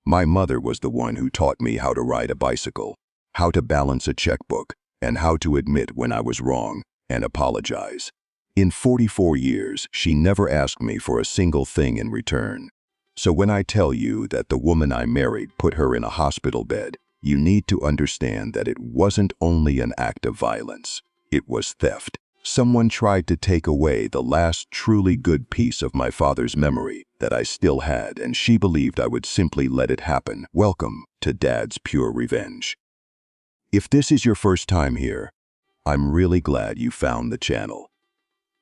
My mother was the one who taught me how to ride a bicycle, how to balance a checkbook, and how to admit when I was wrong and apologize. In 44 years, she never asked me for a single thing in return. So when I tell you that the woman I married put her in a hospital bed, you need to understand that it wasn't only an act of violence. It was theft. Someone tried to take away the last truly good piece of my father's memory that I still had, and she believed I would simply let it happen. Welcome to Dad's Pure Revenge. If this is your first time here, I'm really glad you found the channel.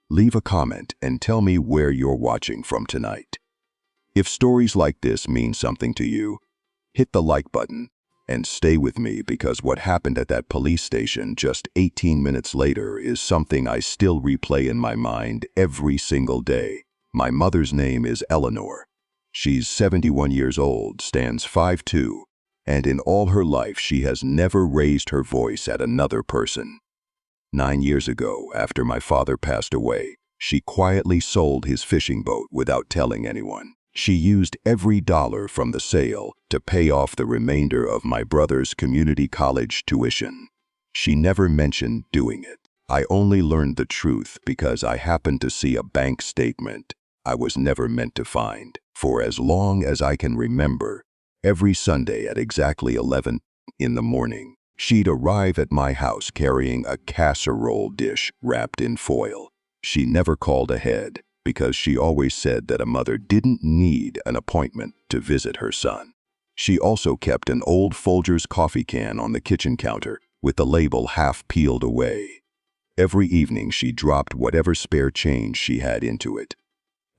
Leave a comment and tell me where you're watching from tonight. If stories like this mean something to you, hit the like button and stay with me, because what happened at that police station just 18 minutes later is something I still replay in my mind every single day. My mother's name is Eleanor. She's 71 years old, stands 5'2", and in all her life she has never raised her voice at another person. 9 years ago, after my father passed away, she quietly sold his fishing boat without telling anyone. She used every dollar from the sale to pay off the remainder of my brother's community college tuition. She never mentioned doing it. I only learned the truth because I happened to see a bank statement I was never meant to find. For as long as I can remember, every Sunday at exactly 11 in the morning, she'd arrive at my house carrying a casserole dish wrapped in foil. She never called ahead, because she always said that a mother didn't need an appointment to visit her son. She also kept an old Folgers coffee can on the kitchen counter with the label half peeled away. Every evening she dropped whatever spare change she had into it.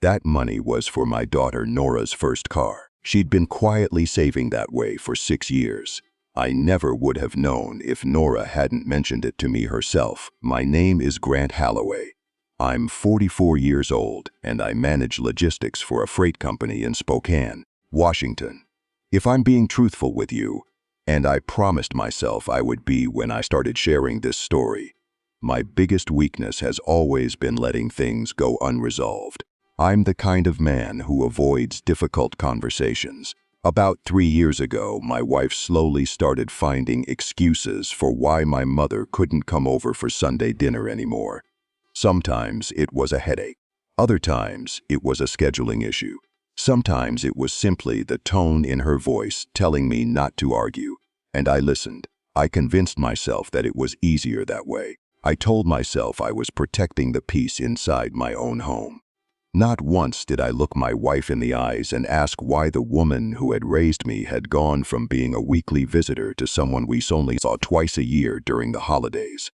That money was for my daughter Nora's first car. She'd been quietly saving that way for 6 years. I never would have known if Nora hadn't mentioned it to me herself. My name is Grant Holloway. I'm 44 years old, and I manage logistics for a freight company in Spokane, Washington. If I'm being truthful with you, and I promised myself I would be when I started sharing this story, my biggest weakness has always been letting things go unresolved. I'm the kind of man who avoids difficult conversations. About 3 years ago, my wife slowly started finding excuses for why my mother couldn't come over for Sunday dinner anymore. Sometimes it was a headache. Other times it was a scheduling issue. Sometimes it was simply the tone in her voice telling me not to argue. And I listened. I convinced myself that it was easier that way. I told myself I was protecting the peace inside my own home. Not once did I look my wife in the eyes and ask why the woman who had raised me had gone from being a weekly visitor to someone we only saw twice a year during the holidays.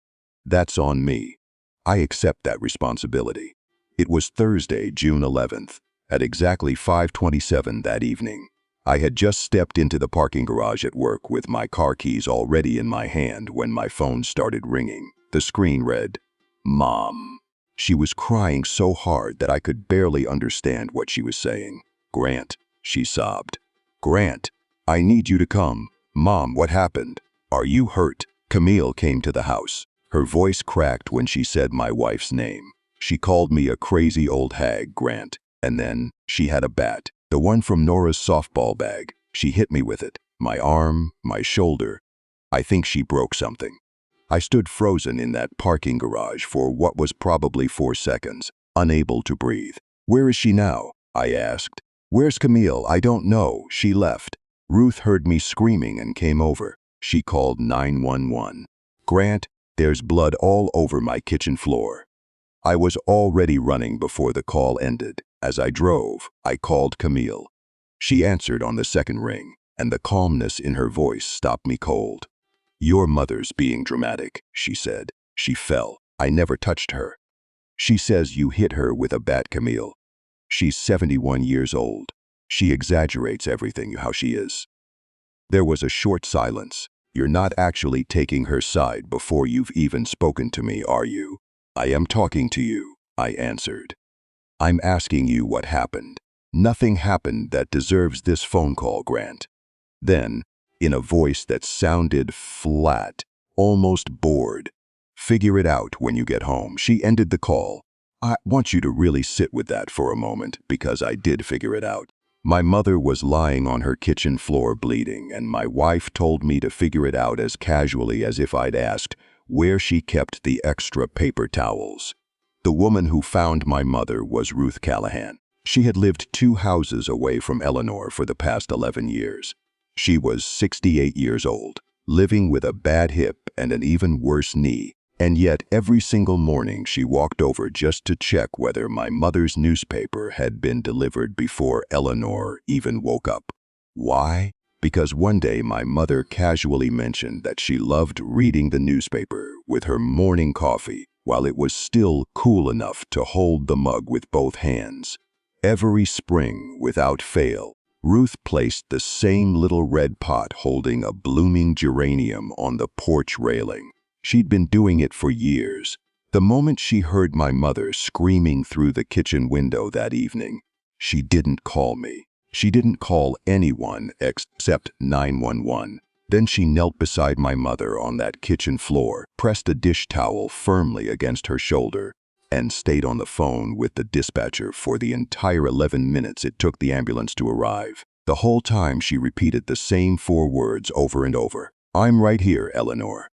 That's on me. I accept that responsibility. It was Thursday, June 11th, at exactly 5:27 that evening. I had just stepped into the parking garage at work with my car keys already in my hand when my phone started ringing. The screen read, "Mom." She was crying so hard that I could barely understand what she was saying. "Grant," she sobbed. "Grant, I need you to come." "Mom, what happened? Are you hurt?" Camille came to the house. Her voice cracked when she said my wife's name. She called me a crazy old hag, Grant, and then she had a bat, the one from Nora's softball bag. She hit me with it, my arm, my shoulder. I think she broke something. I stood frozen in that parking garage for what was probably 4 seconds, unable to breathe. "Where is she now?" I asked. "Where's Camille?" "I don't know. She left." Ruth heard me screaming and came over. She called 911. "Grant, there's blood all over my kitchen floor." I was already running before the call ended. As I drove, I called Camille. She answered on the second ring, and the calmness in her voice stopped me cold. "Your mother's being dramatic," she said. "She fell. I never touched her." "She says you hit her with a bat, Camille. She's 71 years old. She exaggerates everything how she is." There was a short silence. "You're not actually taking her side before you've even spoken to me, are you?" "I am talking to you," I answered. "I'm asking you what happened." "Nothing happened that deserves this phone call, Grant." Then, in a voice that sounded flat, almost bored, "Figure it out when you get home." She ended the call. "I want you to really sit with that for a moment, because I did figure it out. My mother was lying on her kitchen floor bleeding, and my wife told me to figure it out as casually as if I'd asked where she kept the extra paper towels. The woman who found my mother was Ruth Callahan. She had lived 2 houses away from Eleanor for the past 11 years. She was 68 years old, living with a bad hip and an even worse knee, and yet every single morning she walked over just to check whether my mother's newspaper had been delivered before Eleanor even woke up. Why? Because one day my mother casually mentioned that she loved reading the newspaper with her morning coffee while it was still cool enough to hold the mug with both hands. Every spring, without fail, Ruth placed the same little red pot holding a blooming geranium on the porch railing. She'd been doing it for years. The moment she heard my mother screaming through the kitchen window that evening, she didn't call me. She didn't call anyone except 911. Then she knelt beside my mother on that kitchen floor, pressed a dish towel firmly against her shoulder, and stayed on the phone with the dispatcher for the entire 11 minutes it took the ambulance to arrive. The whole time she repeated the same 4 words over and over. "I'm right here, Eleanor.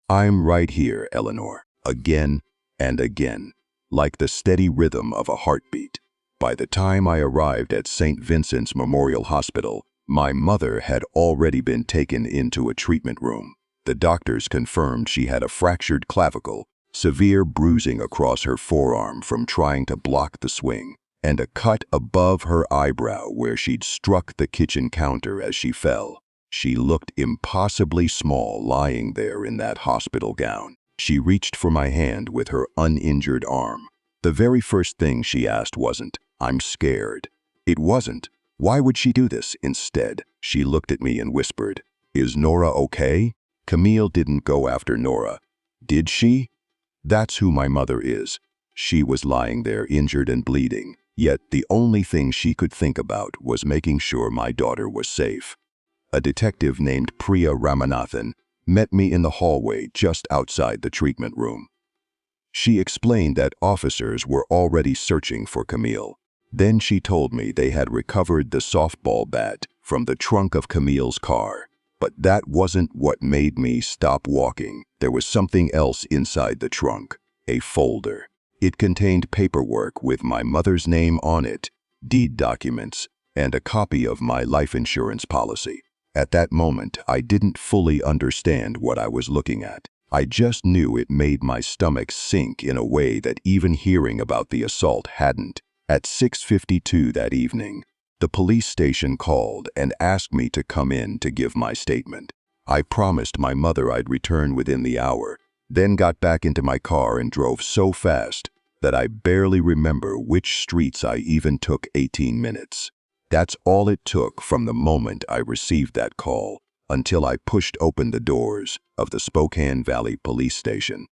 I'm right here, Eleanor," again and again, like the steady rhythm of a heartbeat. By the time I arrived at St. Vincent's Memorial Hospital, my mother had already been taken into a treatment room. The doctors confirmed she had a fractured clavicle, severe bruising across her forearm from trying to block the swing, and a cut above her eyebrow where she'd struck the kitchen counter as she fell. She looked impossibly small lying there in that hospital gown. She reached for my hand with her uninjured arm. The very first thing she asked wasn't, "I'm scared." It wasn't, "Why would she do this?" Instead, she looked at me and whispered, "Is Nora okay?" Camille didn't go after Nora, did she? That's who my mother is. She was lying there injured and bleeding, yet the only thing she could think about was making sure my daughter was safe. A detective named Priya Ramanathan met me in the hallway just outside the treatment room. She explained that officers were already searching for Camille. Then she told me they had recovered the softball bat from the trunk of Camille's car. But that wasn't what made me stop walking. There was something else inside the trunk, a folder. It contained paperwork with my mother's name on it, deed documents, and a copy of my life insurance policy. At that moment, I didn't fully understand what I was looking at. I just knew it made my stomach sink in a way that even hearing about the assault hadn't. At 6:52 that evening, the police station called and asked me to come in to give my statement. I promised my mother I'd return within the hour, then got back into my car and drove so fast that I barely remember which streets I even took 18 minutes. That's all it took from the moment I received that call until I pushed open the doors of the Spokane Valley Police Station.